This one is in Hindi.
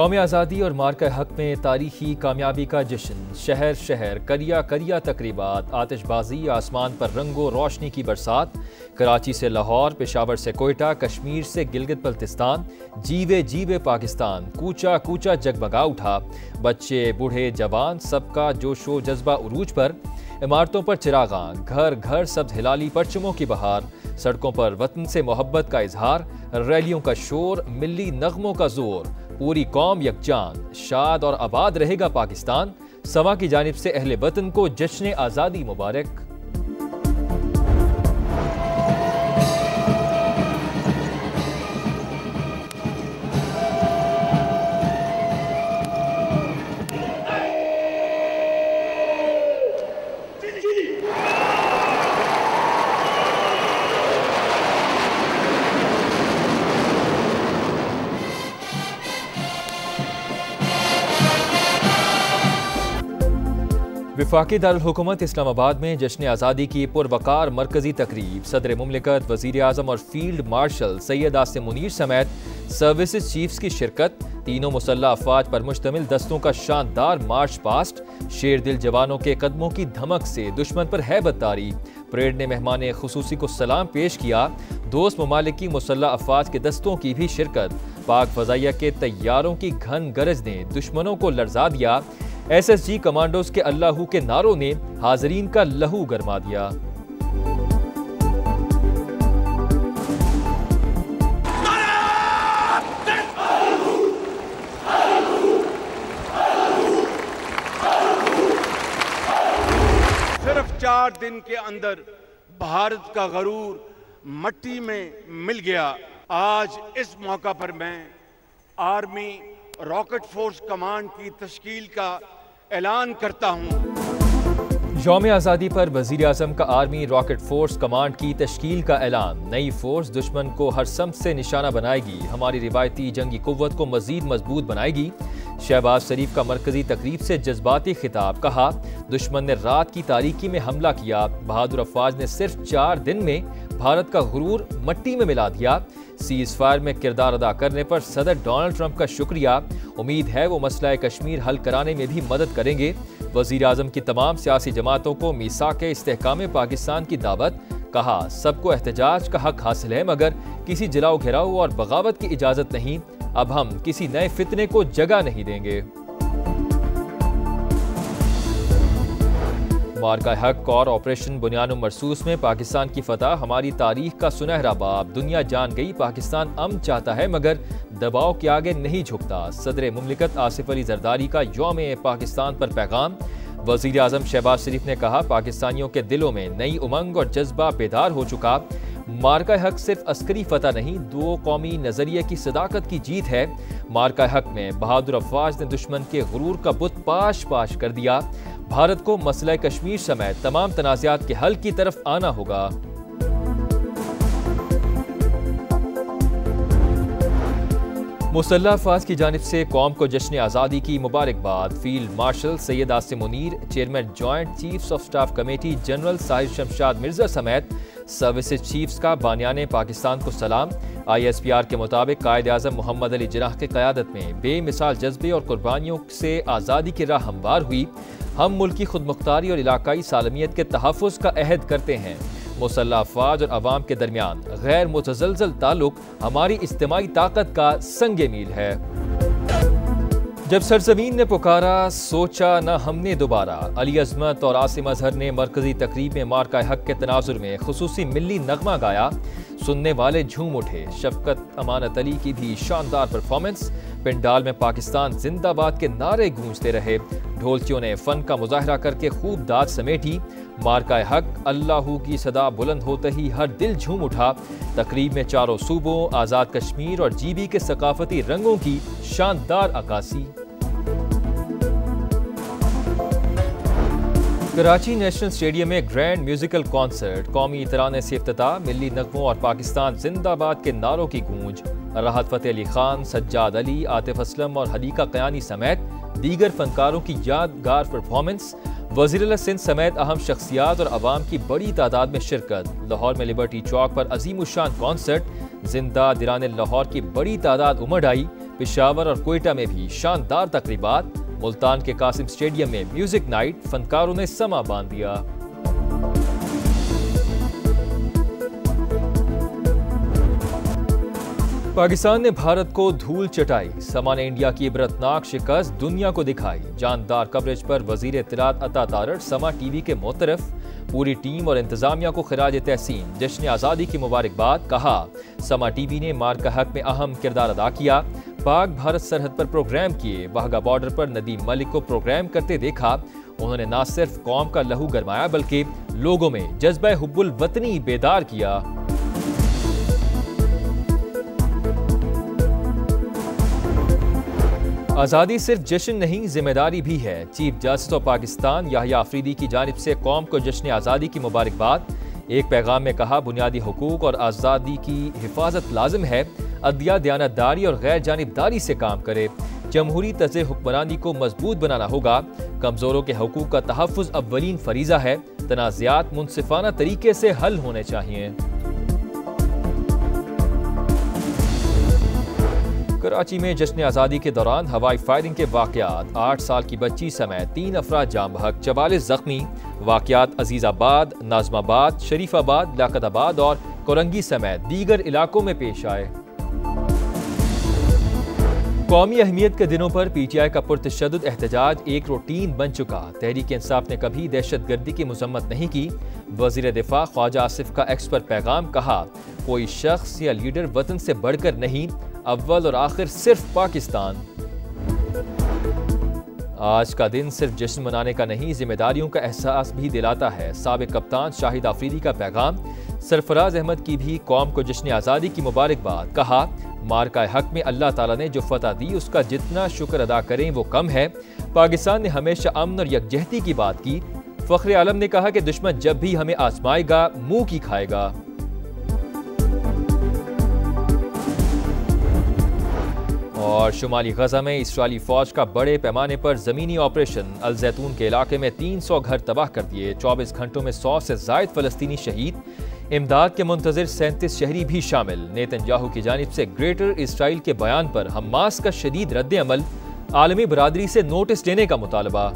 यौम आज़ादी और मार्का हक में तारीखी कामयाबी का जश्न। शहर शहर करिया करिया तकरीबात, आतिशबाजी, आसमान पर रंगो रोशनी की बरसात। कराची से लाहौर, पेशावर से कोयटा, कश्मीर से गिलगित बल्तिस्तान, जीवे जीवे पाकिस्तान, कूचा कूचा जगमगा उठा। बच्चे बूढ़े जवान सबका जोशो जज्बा उरूज पर। इमारतों पर चिरागां, घर घर सब्ज हिलाली परचमों की बहार। सड़कों पर वतन से मोहब्बत का इजहार, रैलियों का शोर, मिली नगमों का जोर। पूरी कौम यकजान, शाद और आबाद रहेगा पाकिस्तान। समा की जानिब से अहले वतन को जश्न आज़ादी मुबारक। वफाकी दारुल हुकूमत इस्लामाबाद में जश्न आज़ादी की पुरवकार मरकजी तकरीब। सदर मुमलिकत, वज़ीर आज़म और फील्ड मार्शल सैयद आसिम मुनीर समेत सर्विसेज चीफ्स की शिरकत। तीनों मुसल्लह अफवाज पर मुश्तमिल दस्तों का शानदार मार्च पास्ट। शेर दिल जवानों के कदमों की धमक से दुश्मन पर हैबत तारी। परेड ने मेहमान खुसूसी को सलाम पेश किया। दोस्त ममालिक की मुसल्लह अफवाज के दस्तों की भी शिरकत। पाक फ़ज़ाइया के तैयारों की घन गरज ने दुश्मनों को लर्जा दिया। SSG कमांडोज के अल्लाहू के नारों ने हाजरीन का लहू गरमा दिया। सिर्फ 4 दिन के अंदर भारत का गरूर मट्टी में मिल गया। आज इस मौका पर मैं आर्मी रॉकेट फोर्स कमांड की तश्कील का ऐलान करता हूं। यौम आज़ादी पर वज़ीर आज़म का आर्मी रॉकेट फोर्स कमांड की तश्कील का ऐलान। नई फोर्स दुश्मन को हर समत से निशाना बनाएगी, हमारी रिवायती जंगी कुव्वत को मजीद मजबूत बनाएगी। शहबाज शरीफ का मरकजी तकरीब से जज्बाती खिताब। कहा, दुश्मन ने रात की तारीकी में हमला किया, बहादुर अफवाज ने सिर्फ 4 दिन में भारत का गुरूर मट्टी में मिला दिया। सीज फायर में किरदार अदा करने पर सदर डोनाल्ड ट्रंप का शुक्रिया। उम्मीद है वो मसला कश्मीर हल कराने में भी मदद करेंगे। वज़ीर आज़म की तमाम सियासी जमातों को मीसाक इस्तेहकाम पाकिस्तान की दावत। कहा, सबको एहतजाज का हक हासिल है, मगर किसी जलाओ घिराओ और बगावत की इजाज़त नहीं। अब हम किसी नए फितने को जगह नहीं देंगे। मार्का हक और ऑपरेशन बुनियान मरसूस में पाकिस्तान की फतह हमारी तारीख का सुनहरा बाब। दुनिया जान गई पाकिस्तान अमन चाहता है, मगर दबाव के आगे नहीं झुकता। सदर मुमलिकत आसिफ अली जरदारी का यौम पाकिस्तान पर पैगाम। वज़ीर आज़म शहबाज शरीफ ने कहा, पाकिस्तानियों के दिलों में नई उमंग और जज्बा बेदार हो चुका। मार्का हक सिर्फ अस्करी फतह नहीं, 2 कौमी नजरिए की सदाकत की जीत है। मार्का हक में बहादुर अफवाज ने दुश्मन के गुरूर का बुत पाश पाश कर दिया। भारत को मसला कश्मीर समेत तमाम तनाज़ात के हल की तरफ आना होगा। मुसल्लह अफवाज की जानिब से कौम को जश्न आज़ादी की मुबारकबाद। Field marshal Syed Asim Munir, chairman joint chiefs of staff committee general Sahir Shamshad Mirza समेत सर्विसेज चीफ्स का बानियाने पाकिस्तान को सलाम। ISPR के मुताबिक कायद आज़म मोहम्मद अली जिन्नाह की क़यादत में बेमिसाल जज्बे और कुर्बानियों से आज़ादी की राह हमवार हुई। हम मुल्की खुदमुख्तारी और इलाकाई सालमियत के तहफ़्फ़ुज़ का अहद करते हैं। मुसल्लह अफवाज और अवाम के दरमियान गैर मुतज़लज़ल ताल्लुक हमारी इज्तिमाई ताकत का संगे मील है। जब सरजमीन ने पुकारा, सोचा न हमने दोबारा। अली अज़मत और आसिम अजहर ने मरकजी तकरीब में मार्का हक के तनाजुर में खुसूसी मिली नगमा गाया। सुनने वाले झूम उठे। शफकत अमानत अली की भी शानदार परफॉर्मेंस। पिंडाल में पाकिस्तान जिंदाबाद के नारे गूंजते रहे। ढोलकियों ने फन का मुजाहरा करके खूब दाद समेटी। मार्का हक अल्लाहू की सदा बुलंद होते ही हर दिल झूम उठा। तकरीब में चारों सूबों, आज़ाद कश्मीर और GB के सकाफती रंगों की शानदार अक्कासी। कराची नेशनल स्टेडियम में ग्रैंड म्यूजिकल कॉन्सर्ट। कौमी तराने से इफ्तिताह, मिली नगमों और पाकिस्तान जिंदाबाद के नारों की गूंज। राहत फ़तेह अली खान, सज्जाद अली, आतिफ असलम और हदीका क़यानी समेत दीगर फनकारों की यादगार परफॉर्मेंस। वज़ीर सिंध समेत अहम शख्सियात और अवाम की बड़ी तादाद में शिरकत। लाहौर में लिबर्टी चौक पर अजीमुशान कॉन्सर्ट। जिंदा दिराने लाहौर की बड़ी तादाद उमड़ आई। पेशावर और कोयटा में भी शानदार तकरीबात। मुल्तान के कासिम स्टेडियम में म्यूजिक नाइट, फनकारों ने समा बांध दिया। पाकिस्तान ने भारत को धूल चटाई, समा ने इंडिया की इबरतनाक शिकस्त दुनिया को दिखाई। जानदार कवरेज पर वजीर इत्तलात अता तारड़ समा टीवी के मोतरफ। पूरी टीम और इंतजामिया को खिराज तहसीन, जश्न आज़ादी की मुबारकबाद। कहा, समा टीवी ने मार्का हक में अहम किरदार अदा किया। पाक भारत सरहद पर प्रोग्राम किए। वाहगा बॉर्डर पर नदीम मलिक को प्रोग्राम करते देखा। उन्होंने न सिर्फ कौम का लहू गरमाया बल्कि लोगों में जज्बा हुब्बुल वतनी बेदार किया। आज़ादी सिर्फ जश्न नहीं, जिम्मेदारी भी है। Chief justice of Pakistan Yahya Afridi की जानिब से कौम को जश्न आज़ादी की मुबारकबाद। एक पैगाम में कहा, बुनियादी हुकूक और आज़ादी की हिफाजत लाजिम है। अदलिया दयानतदारी और गैर जानिबदारी से काम करे। जमहूरी तर्ज़ हुक्मरानी को मजबूत बनाना होगा। कमज़ोरों के हुकूक का तहफ़्फ़ुज़ अव्वलीन फरीज़ा है। तनाज़ात मुनसिफाना तरीके से हल होने चाहिए। कराची में जश्न आज़ादी के दौरान हवाई फायरिंग के वाक़यात। 8 साल की बच्ची समेत 3 अफराद जाम बहक, 44 जख्मी। वाक़यात अजीज़ाबाद, नाज़माबाद, शरीफाबाद, लियाकताबाद और कोरंगी समेत दीगर इलाकों में पेश आए। कौमी अहमियत के दिनों पर PTI का पुरतशद्दुद एहतजाज एक रूटीन बन चुका। तहरीक इंसाफ ने कभी दहशतगर्दी की मजम्मत नहीं की। वज़ीर दिफा ख्वाजा आसिफ का एक्स पर पैगाम। कहा, कोई शख्स या लीडर वतन से बढ़कर नहीं, अव्वल और आखिर सिर्फ पाकिस्तान। आज का दिन सिर्फ जश्न मनाने का नहीं, जिम्मेदारियों का एहसास भी दिलाता है। साबिक कप्तान शाहिद अफरीदी का पैगाम। सरफराज अहमद की भी कौम को जश्न आज़ादी की मुबारकबाद। कहा, मार्का हक में अल्लाह ताला ने जो फतह दी उसका जितना शुक्र अदा करें वो कम है। पाकिस्तान ने हमेशा अमन और यकजहती की बात की। फख्र आलम ने कहा कि दुश्मन जब भी हमें आजमाएगा मुंह की खाएगा। और शुमाली गजा में इस्राएली फौज का बड़े पैमाने पर जमीनी ऑपरेशन। अल जैतून के इलाके में 300 घर तबाह कर दिए। 24 घंटों में 100 से जायद फलस्तीनी शहीद। इमदाद के मुंतज़िर 37 शहरी भी शामिल। नेतन्याहू की जानिब से ग्रेटर इसराइल के बयान पर हमास का शदीद रद्द अमल। आलमी बरादरी से नोटिस देने का मुतालबा।